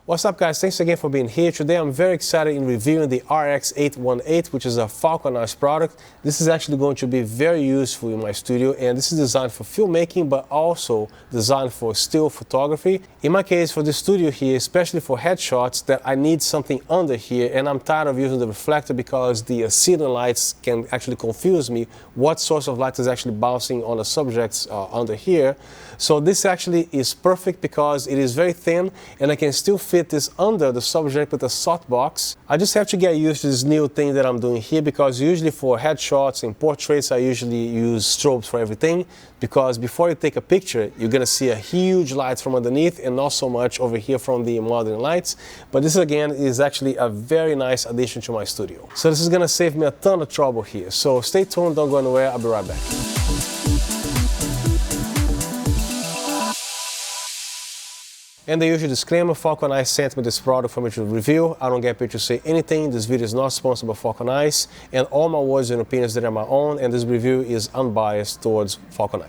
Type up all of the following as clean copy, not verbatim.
What's up guys, thanks again for being here. Today I'm very excited in reviewing the RX-818, which is a Falcon product. This is actually going to be very useful in my studio, and this is designed for filmmaking but also designed for still photography. In my case, for the studio here, especially for headshots, that I need something under here, and I'm tired of using the reflector because the ceiling lights can actually confuse me what source of light is actually bouncing on the subjects under here. So this actually is perfect because it is very thin and I can still fit this under the subject with a softbox. I just have to get used to this new thing that I'm doing here, because usually for headshots and portraits I usually use strobes for everything, because before you take a picture you're gonna see a huge light from underneath and not so much over here from the modern lights. But this again is actually a very nice addition to my studio. So this is gonna save me a ton of trouble here. So stay tuned, don't go anywhere, I'll be right back. And the usual disclaimer, Falcon sent me this product for me to review. I don't get paid to say anything. This video is not sponsored by Falcon, and all my words and opinions that are my own, and this review is unbiased towards Falcon.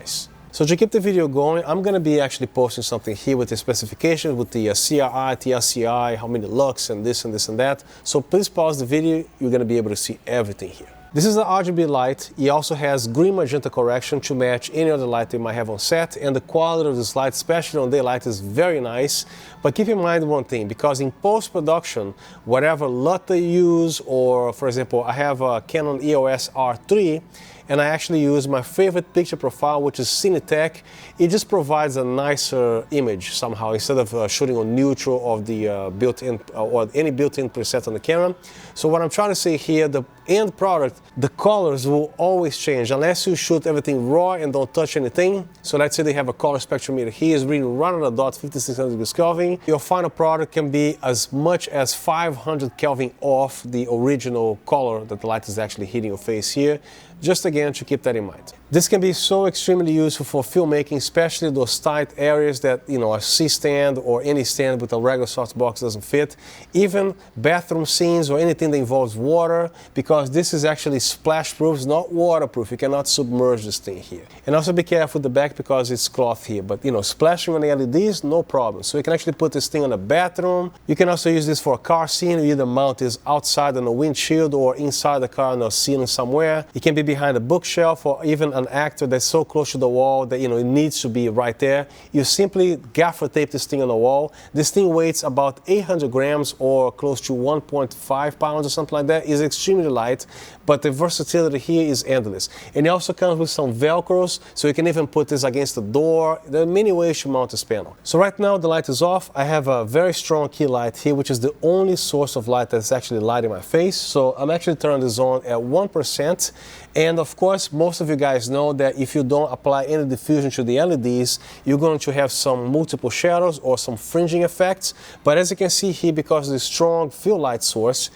So to keep the video going, I'm going to be actually posting something here with the specifications, with the CRI, TLCI, how many lux, and this and this and that. So please pause the video, you're going to be able to see everything here. This is an RGB light. It also has green magenta correction to match any other light you might have on set, and the quality of this light, especially on daylight, is very nice. But keep in mind one thing, because in post-production, whatever LUT they use, or for example, I have a Canon EOS R3, and I actually use my favorite picture profile, which is Cinetech. It just provides a nicer image somehow, instead of shooting on neutral of the built-in or any built-in preset on the camera. So what I'm trying to say here, the end product, the colors will always change unless you shoot everything raw and don't touch anything. So let's say they have a color spectrometer here, is reading right on the dot 5600 degrees Kelvin. Your final product can be as much as 500 Kelvin off the original color that the light is actually hitting your face here. Just again to keep that in mind. This can be so extremely useful for filmmaking, especially those tight areas that, you know, a C-stand or any stand with a regular softbox doesn't fit. Even bathroom scenes or anything that involves water, because this is actually splash proof, it's not waterproof. You cannot submerge this thing here. And also be careful with the back because it's cloth here, but you know, splashing on the LEDs, no problem. So you can actually put this thing on the bathroom. You can also use this for a car scene. You either mount this outside on the windshield or inside the car on the ceiling somewhere. It can be behind a bookshelf, or even an actor that's so close to the wall that, you know, it needs to be right there. You simply gaffer tape this thing on the wall. This thing weighs about 800 grams or close to 1.5 pounds or something like that. It's extremely light, but the versatility here is endless. And it also comes with some Velcros, so you can even put this against the door. There are many ways to mount this panel. So right now the light is off. I have a very strong key light here, which is the only source of light that's actually lighting my face. So I'm actually turning this on at 1%. And of course, most of you guys know that if you don't apply any diffusion to the LEDs, you're going to have some multiple shadows or some fringing effects. But as you can see here, because of the strong field light source,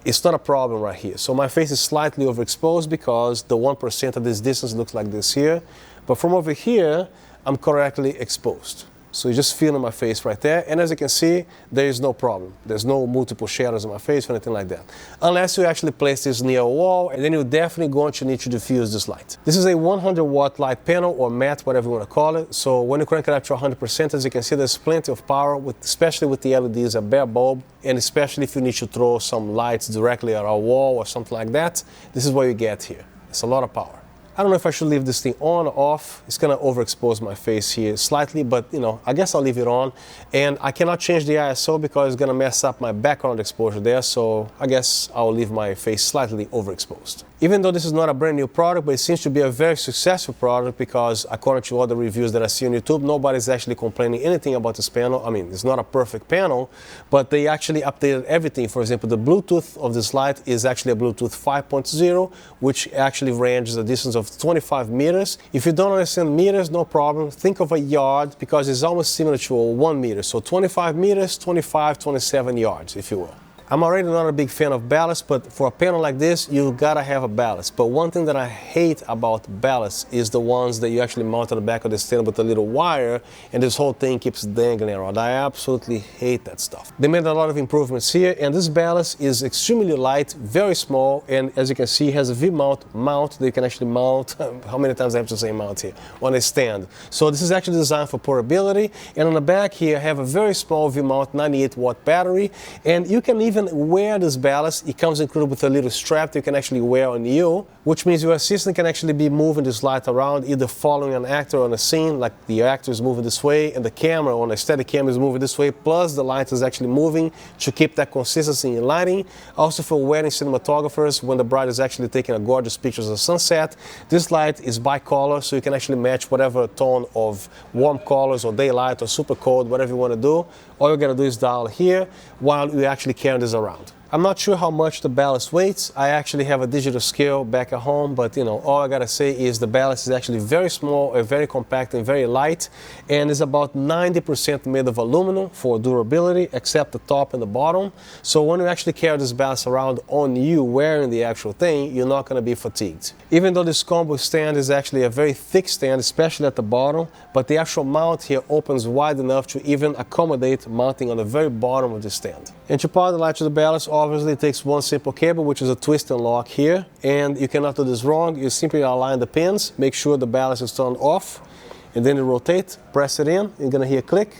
it's not a problem right here. So my face is slightly overexposed because the 1% of this distance looks like this here. But from over here, I'm correctly exposed. So you just feel in my face right there, and as you can see, there is no problem. There's no multiple shadows on my face or anything like that. Unless you actually place this near a wall, and then you're definitely going to need to diffuse this light. This is a 100 watt light panel, or matte, whatever you want to call it. So when you crank it up to 100%, as you can see, there's plenty of power, especially with the LEDs, a bare bulb, and especially if you need to throw some lights directly at a wall or something like that, this is what you get here. It's a lot of power. I don't know if I should leave this thing on or off. It's gonna overexpose my face here slightly, but you know, I guess I'll leave it on. And I cannot change the ISO because it's gonna mess up my background exposure there, so I guess I'll leave my face slightly overexposed. Even though this is not a brand new product, but it seems to be a very successful product, because according to all the reviews that I see on YouTube, nobody's actually complaining anything about this panel. I mean, it's not a perfect panel, but they actually updated everything. For example, the Bluetooth of this light is actually a Bluetooth 5.0, which actually ranges a distance of 25 meters. If you don't understand meters, no problem. Think of a yard, because it's almost similar to a 1 meter. So 25 meters, 25, 27 yards, if you will. I'm already not a big fan of ballast, but for a panel like this, you gotta have a ballast. But one thing that I hate about ballast is the ones that you actually mount on the back of the stand with a little wire, and this whole thing keeps dangling around. I absolutely hate that stuff. They made a lot of improvements here, and this ballast is extremely light, very small, and as you can see, has a V-mount that you can actually mount, how many times I have to say mount here, on a stand. So this is actually designed for portability, and on the back here, I have a very small V-mount 98-watt battery, and you can even wear this ballast. It comes included with a little strap that you can actually wear on you, which means your assistant can actually be moving this light around, either following an actor on a scene, like the actor is moving this way, and the camera on a steady camera is moving this way, plus the light is actually moving to keep that consistency in lighting. Also for wedding cinematographers, when the bride is actually taking a gorgeous pictures of sunset, this light is bicolor, so you can actually match whatever tone of warm colors or daylight or super cold, whatever you want to do. All you gotta do is dial here while you actually carry this around. I'm not sure how much the ballast weighs. I actually have a digital scale back at home, but you know, all I gotta say is the ballast is actually very small, very compact and very light, and is about 90% made of aluminum for durability, except the top and the bottom. So when you actually carry this ballast around on you wearing the actual thing, you're not gonna be fatigued. Even though this combo stand is actually a very thick stand, especially at the bottom, but the actual mount here opens wide enough to even accommodate mounting on the very bottom of the stand. And to power the light to the ballast, obviously it takes one simple cable, which is a twist and lock here, and you cannot do this wrong. You simply align the pins, make sure the ballast is turned off, and then you rotate, press it in, you're gonna hear click,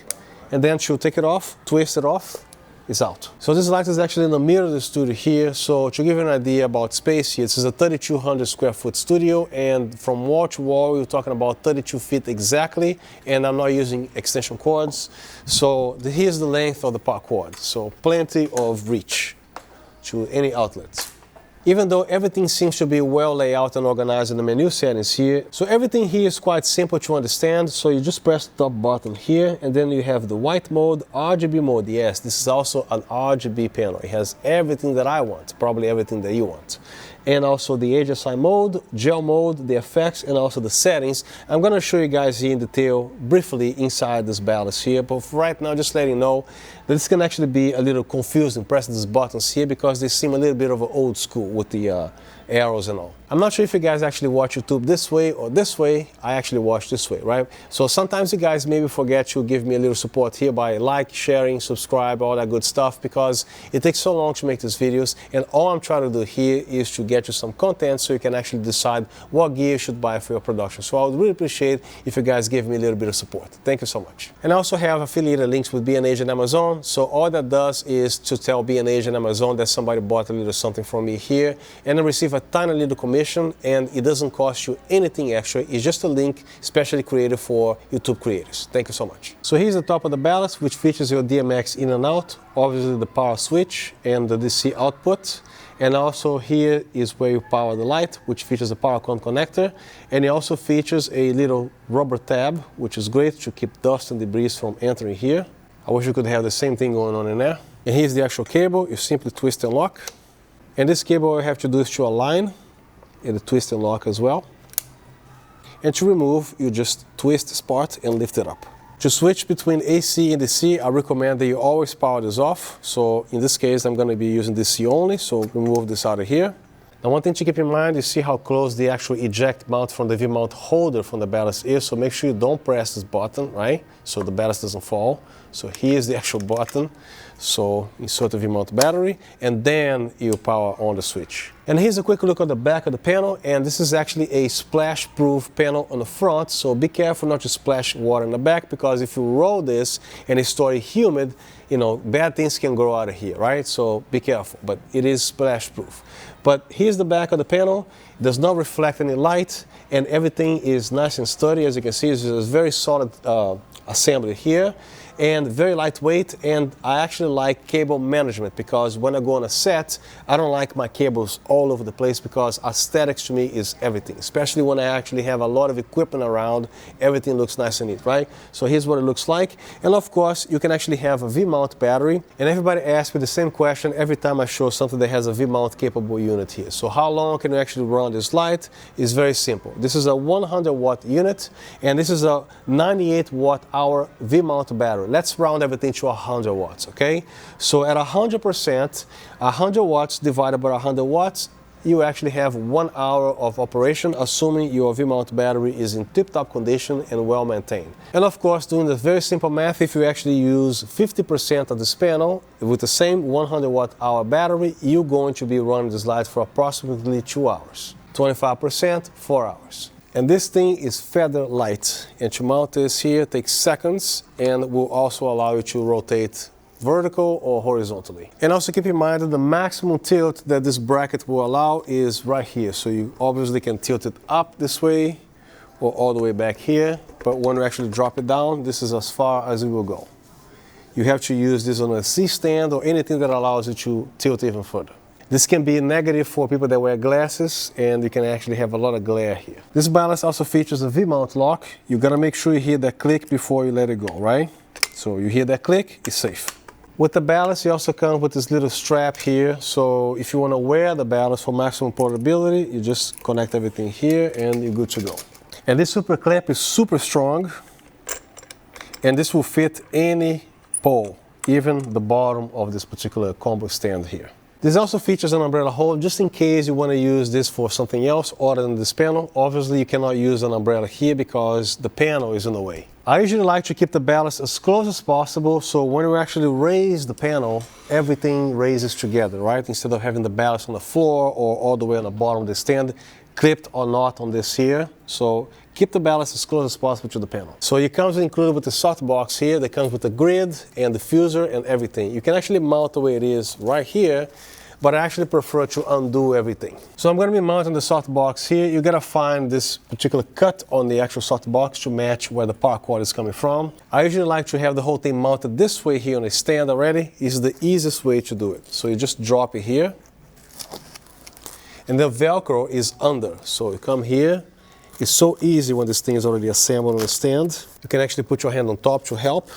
and then she'll take it off, twist it off, it's out. So this light is actually in the middle of the studio here. So to give you an idea about space here, this is a 3,200 square foot studio, and from wall to wall, we're talking about 32 feet exactly, and I'm not using extension cords. So here's the length of the power cord. So plenty of reach to any outlets. Even though everything seems to be well laid out and organized in the menu settings here. So everything here is quite simple to understand. So you just press the top button here, and then you have the white mode, RGB mode. Yes, this is also an RGB panel. It has everything that I want, probably everything that you want. And also the HSI mode, gel mode, the effects, and also the settings. I'm gonna show you guys here in detail briefly inside this ballast here, but for right now, just letting you know that this can actually be a little confusing pressing these buttons here because they seem a little bit of an old school with the arrows and all. I'm not sure if you guys actually watch YouTube this way or this way. I actually watch this way, right? So sometimes you guys maybe forget to give me a little support here by like, sharing, subscribe, all that good stuff, because it takes so long to make these videos, and all I'm trying to do here is to get you some content so you can actually decide what gear you should buy for your production. So I would really appreciate if you guys give me a little bit of support. Thank you so much. And I also have affiliated links with B&H and Amazon. So all that does is to tell B&H and Amazon that somebody bought a little something from me here, and I receive a tiny little commission, and it doesn't cost you anything extra. It's just a link specially created for YouTube creators. Thank you so much. So here's the top of the ballast, which features your DMX in and out, obviously the power switch and the DC output. And also here is where you power the light, which features a power connector. And it also features a little rubber tab, which is great to keep dust and debris from entering here. I wish you could have the same thing going on in there. And here's the actual cable. You simply twist and lock. And this cable, all you have to do is to align and the twist and lock as well. And to remove, you just twist this part and lift it up. To switch between AC and DC, I recommend that you always power this off. So in this case, I'm going to be using DC only, so remove this out of here. Now, one thing to keep in mind is see how close the actual eject mount from the V-mount holder from the ballast is. So make sure you don't press this button, right? So the ballast doesn't fall. So here's the actual button. So insert the V-mount battery, and then you power on the switch. And here's a quick look at the back of the panel, and this is actually a splash-proof panel on the front, so be careful not to splash water in the back, because if you roll this and it's stored humid, you know, bad things can grow out of here, right? So be careful, but it is splash-proof. But here's the back of the panel. It does not reflect any light, and everything is nice and sturdy. As you can see, it's a very solid assembly here, and very lightweight. And I actually like cable management, because when I go on a set, I don't like my cables all over the place, because aesthetics to me is everything, especially when I actually have a lot of equipment around. Everything looks nice and neat, right? So here's what it looks like. And of course, you can actually have a V-mount battery, and everybody asks me the same question every time I show something that has a V-mount capable unit here. So how long can you actually run this light? It's very simple. This is a 100 watt unit, and this is a 98 watt hour V-mount battery. battery. Let's round everything to 100 watts, okay? So at 100%, 100 watts divided by 100 watts, you actually have 1 hour of operation, assuming your V-mount battery is in tip-top condition and well maintained. And of course, doing the very simple math, if you actually use 50% of this panel with the same 100 watt hour battery, you're going to be running this light for approximately 2 hours. 25%, 4 hours. And this thing is feather light, and to mount this here takes seconds and will also allow you to rotate vertical or horizontally. And also keep in mind that the maximum tilt that this bracket will allow is right here. So you obviously can tilt it up this way or all the way back here, but when you actually drop it down, this is as far as it will go. You have to use this on a C-stand or anything that allows you to tilt even further. This can be negative for people that wear glasses, and you can actually have a lot of glare here. This ballast also features a V-mount lock. You gotta make sure you hear that click before you let it go, right? So you hear that click, it's safe. With the ballast, you also come with this little strap here. So if you want to wear the ballast for maximum portability, you just connect everything here and you're good to go. And this super clamp is super strong, and this will fit any pole, even the bottom of this particular combo stand here. This also features an umbrella hold just in case you want to use this for something else other than this panel. Obviously, you cannot use an umbrella here because the panel is in the way. I usually like to keep the ballast as close as possible, so when you actually raise the panel, everything raises together, right? Instead of having the ballast on the floor or all the way on the bottom of the stand, clipped or not on this here. So keep the ballast as close as possible to the panel. So it comes included with the Softbox here that comes with the grid and diffuser and everything. You can actually mount the way it is right here, but I actually prefer to undo everything. So I'm gonna be mounting the Softbox here. You gotta find this particular cut on the actual Softbox to match where the power cord is coming from. I usually like to have the whole thing mounted this way here on a stand already. It's the easiest way to do it. So you just drop it here, and the Velcro is under. So you come here. It's so easy when this thing is already assembled on the stand. You can actually put your hand on top to help.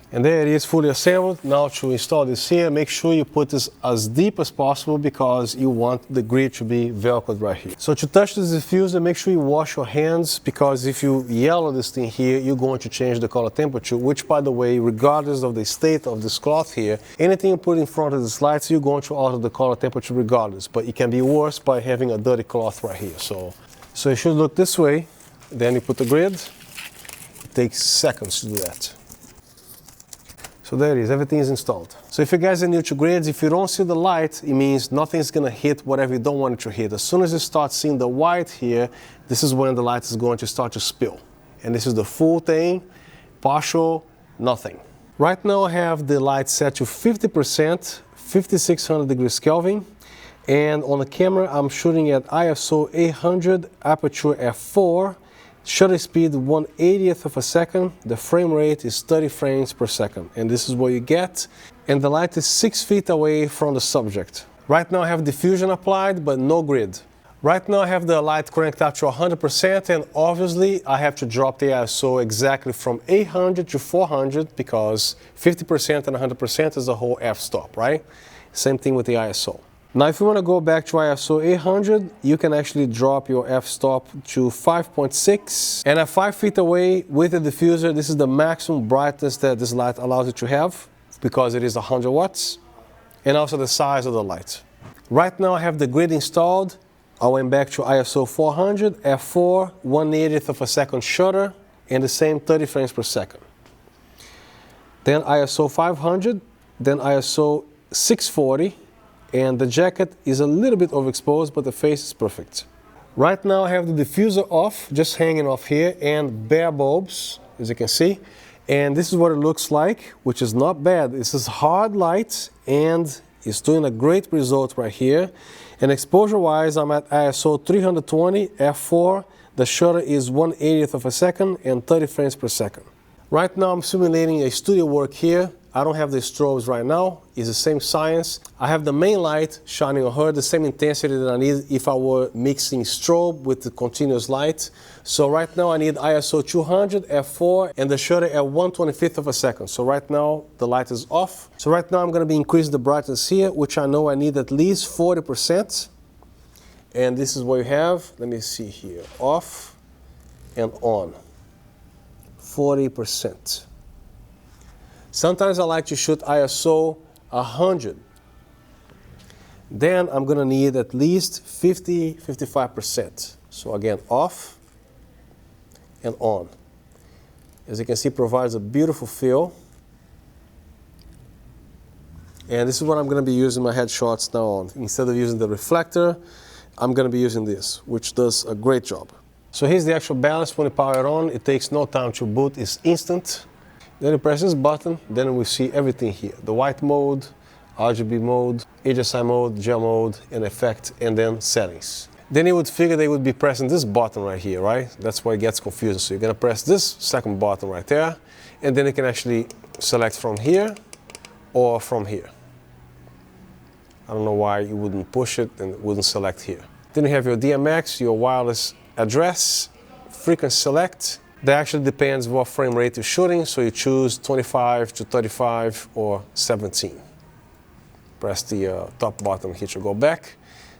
And there it is, fully assembled. Now to install this here, make sure you put this as deep as possible because you want the grid to be velcroed right here. So to touch this diffuser, make sure you wash your hands, because if you yellow this thing here, you're going to change the color temperature, which, by the way, regardless of the state of this cloth here, anything you put in front of this light, you're going to alter the color temperature regardless. But it can be worse by having a dirty cloth right here. So it should look this way. Then you put the grid. It takes seconds to do that. So there it is, everything is installed. So if you guys are new to grids, if you don't see the light, it means nothing's gonna hit whatever you don't want it to hit. As soon as you start seeing the white here, this is when the light is going to start to spill. And this is the full thing, partial, nothing. Right now I have the light set to 50%, 5600 degrees Kelvin. And on the camera, I'm shooting at ISO 800, aperture f4, shutter speed 1/80th of a second, the frame rate is 30 frames per second, and this is what you get. And the light is 6 feet away from the subject. Right now I have diffusion applied, but no grid. Right now I have the light cranked up to 100%, and obviously I have to drop the ISO exactly from 800 to 400 because 50% and 100% is the whole f-stop, right? Same thing with the ISO. Now, if you want to go back to ISO 800, you can actually drop your f-stop to 5.6. And at 5 feet away with the diffuser, this is the maximum brightness that this light allows you to have because it is 100 watts, and also the size of the light. Right now, I have the grid installed. I went back to ISO 400, f4, 1/80th of a second shutter, and the same 30 frames per second. Then ISO 500, then ISO 640. And the jacket is a little bit overexposed, but the face is perfect. Right now I have the diffuser off, just hanging off here, and bare bulbs, as you can see. And this is what it looks like, which is not bad. This is hard light, and it's doing a great result right here. And exposure-wise, I'm at ISO 320, f4. The shutter is 1/80th of a second and 30 frames per second. Right now I'm simulating a studio work here. I don't have the strobes right now. It's the same science. I have the main light shining on her, the same intensity that I need if I were mixing strobe with the continuous light. So right now I need ISO 200, f4, and the shutter at 1/25th of a second. So right now the light is off. So right now I'm going to be increasing the brightness here, which I know I need at least 40%. And this is what you have. Let me see here. Off and on. 40%. Sometimes I like to shoot ISO 100. Then I'm gonna need at least 55%. So again, off and on. As you can see, provides a beautiful feel. And this is what I'm gonna be using my headshots now on. Instead of using the reflector, I'm gonna be using this, which does a great job. So here's the actual ballast when you power it on. It takes no time to boot, it's instant. Then you press this button, then we see everything here. The white mode, RGB mode, HSI mode, gel mode, and effect, and then settings. Then you would figure they would be pressing this button right here, right? That's why it gets confusing. So you're gonna press this second button right there, and then you can actually select from here or from here. I don't know why you wouldn't push it and it wouldn't select here. Then you have your DMX, your wireless address, frequency select. That actually depends what frame rate you're shooting, so you choose 25 to 35 or 17. Press the top button here to go back.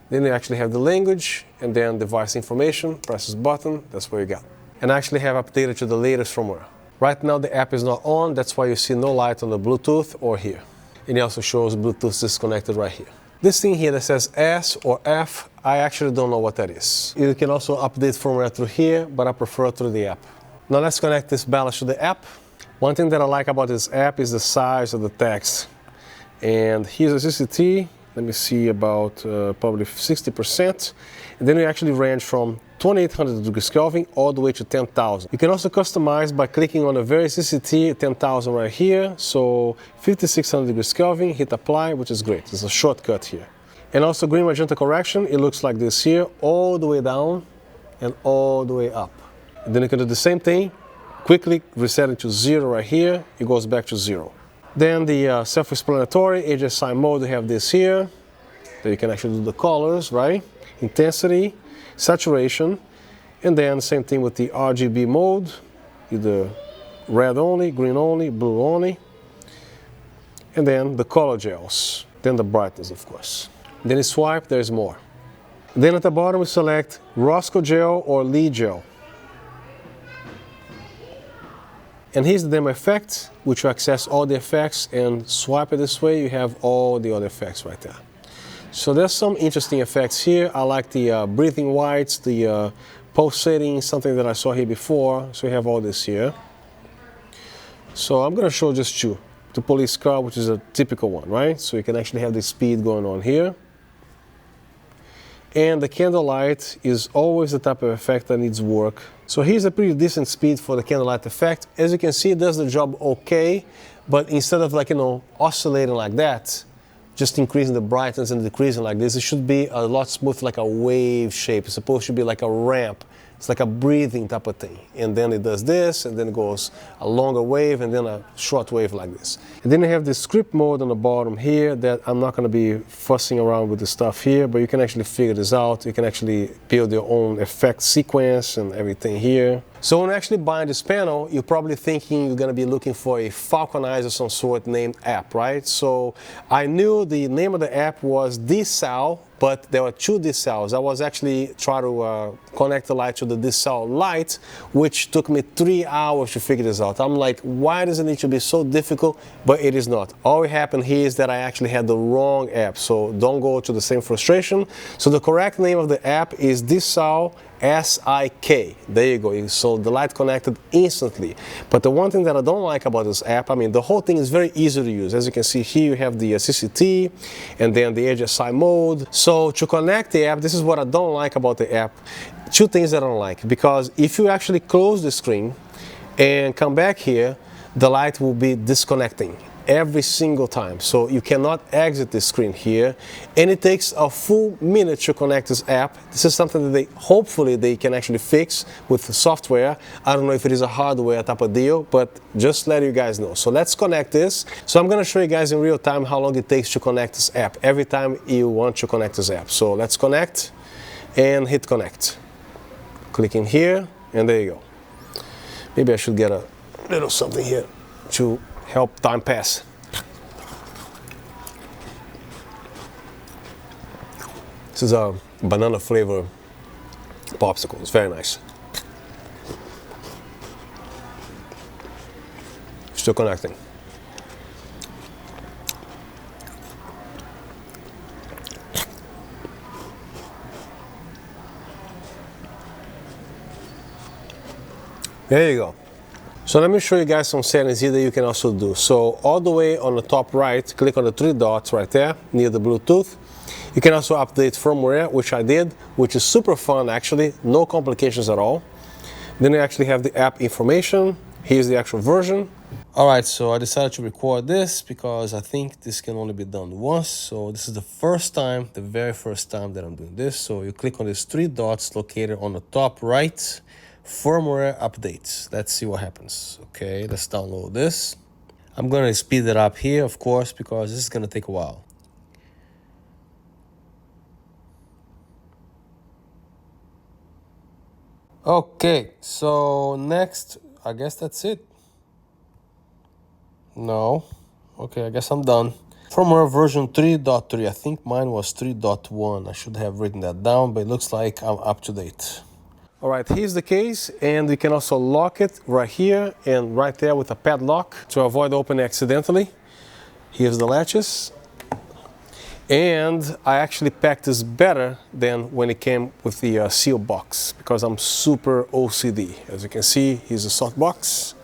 Then you actually have the language and then device information. Press this button, that's what you got. And I actually have updated to the latest firmware. Right now the app is not on, that's why you see no light on the Bluetooth or here. And it also shows Bluetooth disconnected right here. This thing here that says S or F, I actually don't know what that is. You can also update firmware through here, but I prefer through the app. Now let's connect this ballast to the app. One thing that I like about this app is the size of the text. And here's a CCT, let me see, about probably 60%. And then we actually range from 2800 degrees Kelvin all the way to 10,000. You can also customize by clicking on the very CCT 10,000 right here. So 5600 degrees Kelvin, hit apply, which is great. It's a shortcut here. And also green magenta correction, it looks like this here, all the way down and all the way up. And then you can do the same thing, quickly reset it to 0 right here, it goes back to 0. Then the self-explanatory HSI mode, we have this here. Then you can actually do the colors, right? Intensity, saturation, and then same thing with the RGB mode, either red only, green only, blue only, and then the color gels, then the brightness, of course. Then you swipe, there's more. Then at the bottom we select Roscoe gel or Lee gel. And here's the demo effect, which you access all the effects and swipe it this way, you have all the other effects right there. So there's some interesting effects here. I like the breathing whites, the pulsating, something that I saw here before. So we have all this here. So I'm gonna show just two. The police car, which is a typical one, right? So you can actually have the speed going on here. And the candlelight is always the type of effect that needs work. So here's a pretty decent speed for the candlelight effect. As you can see, it does the job okay, but instead of like, oscillating like that, just increasing the brightness and decreasing like this, it should be a lot smoother, like a wave shape. It's supposed to be like a ramp. It's like a breathing type of thing. And then it does this, and then it goes a longer wave, and then a short wave like this. And then you have the script mode on the bottom here that I'm not gonna be fussing around with the stuff here, but you can actually figure this out. You can actually build your own effect sequence and everything here. So when you're actually buying this panel, you're probably thinking you're gonna be looking for a Falconizer of some sort named app, right? So I knew the name of the app was DSAL, but there were two DSALs. I was actually trying to connect the light to the DSAL light, which took me 3 hours to figure this out. I'm like, why does it need to be so difficult? But it is not. All that happened here is that I actually had the wrong app, so don't go to the same frustration. So the correct name of the app is DSAL SIK. There you go. So the light connected instantly. But the one thing that I don't like about this app, I mean, the whole thing is very easy to use. As you can see here, you have the CCT and then the HSI mode. So to connect the app, this is what I don't like about the app. Two things that I don't like, because if you actually close the screen and come back here, the light will be disconnecting every single time. So you cannot exit the screen here, and it takes a full minute to connect this app. This is something that hopefully they can actually fix with the software. I don't know if it is a hardware type of deal, but just let you guys know. So let's connect this. So I'm gonna show you guys in real time how long it takes to connect this app every time you want to connect this app. So let's connect and hit connect. Click in here, and there you go. Maybe I should get a little something here to help time pass. This is a banana flavor popsicle. It's very nice. Still connecting. There you go. So let me show you guys some settings here that you can also do. So all the way on the top right, click on the three dots right there near the Bluetooth. You can also update firmware, which I did, which is super fun actually, no complications at all. Then you actually have the app information. Here's the actual version. Alright, so I decided to record this because I think this can only be done once. So this is the first time, the very first time that I'm doing this. So you click on these three dots located on the top right. Firmware updates. Let's see what happens. Okay, let's download this. I'm gonna speed it up here, of course, because this is gonna take a while. Okay, so next, I guess that's it. No. Okay, I guess I'm done. Firmware version 3.3. I think mine was 3.1. I should have written that down, but it looks like I'm up to date. All right, here's the case, and we can also lock it right here and right there with a padlock to avoid opening accidentally. Here's the latches. And I actually packed this better than when it came with the seal box because I'm super OCD. As you can see, here's a softbox.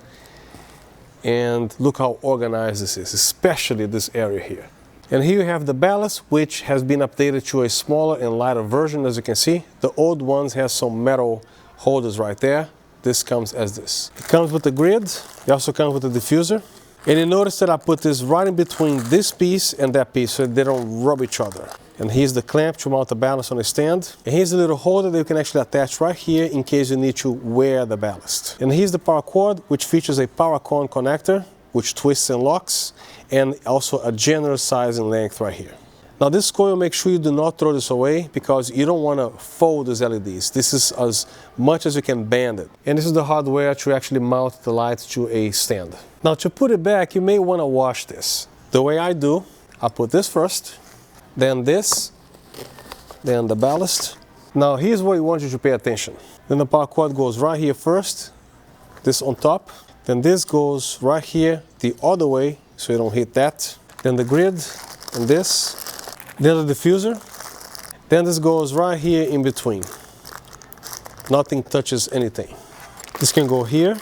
And look how organized this is, especially this area here. And here you have the ballast, which has been updated to a smaller and lighter version, as you can see. The old ones have some metal holders right there. This comes as this. It comes with the grid. It also comes with the diffuser. And you notice that I put this right in between this piece and that piece so they don't rub each other. And here's the clamp to mount the ballast on the stand. And here's a little holder that you can actually attach right here in case you need to wear the ballast. And here's the power cord, which features a power cord connector, which twists and locks, and also a generous size and length right here. Now this coil, make sure you do not throw this away because you don't want to fold these LEDs. This is as much as you can bend it. And this is the hardware to actually mount the light to a stand. Now to put it back, you may want to wash this. The way I do, I put this first, then this, then the ballast. Now here's where you want you to pay attention. Then the power cord goes right here first, this on top. Then this goes right here the other way so you don't hit that. Then the grid and this. Then the diffuser. Then this goes right here in between. Nothing touches anything. This can go here.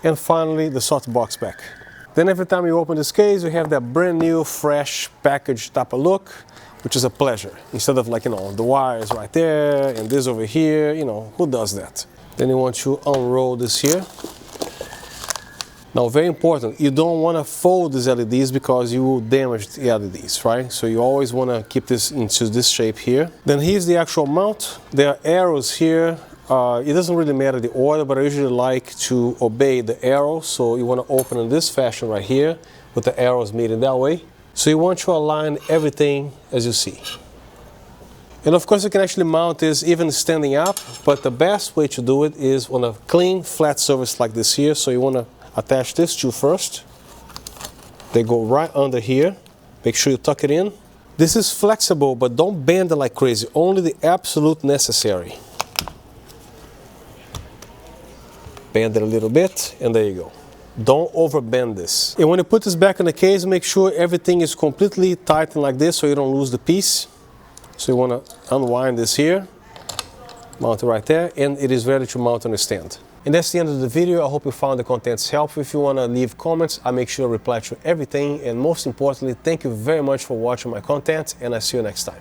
And finally the softbox back. Then every time you open this case, you have that brand new, fresh package type of look, which is a pleasure. Instead of like, the wires right there and this over here, who does that? Then you want to unroll this here. Now, very important, you don't want to fold these LEDs because you will damage the LEDs, right? So you always want to keep this into this shape here. Then here's the actual mount. There are arrows here. It doesn't really matter the order, but I usually like to obey the arrow. So you want to open in this fashion right here with the arrows made in that way. So you want to align everything as you see. And of course you can actually mount this even standing up, but the best way to do it is on a clean, flat surface like this here. So you want to attach this two first. They go right under here. Make sure you tuck it in. This is flexible, but don't bend it like crazy. Only the absolute necessary. Bend it a little bit, and there you go. Don't overbend this. And when you put this back in the case, make sure everything is completely tightened like this so you don't lose the piece. So you want to unwind this here, mount it right there, and it is ready to mount on the stand. And that's the end of the video. I hope you found the contents helpful. If you want to leave comments, I make sure to reply to everything. And most importantly, thank you very much for watching my content, and I'll see you next time.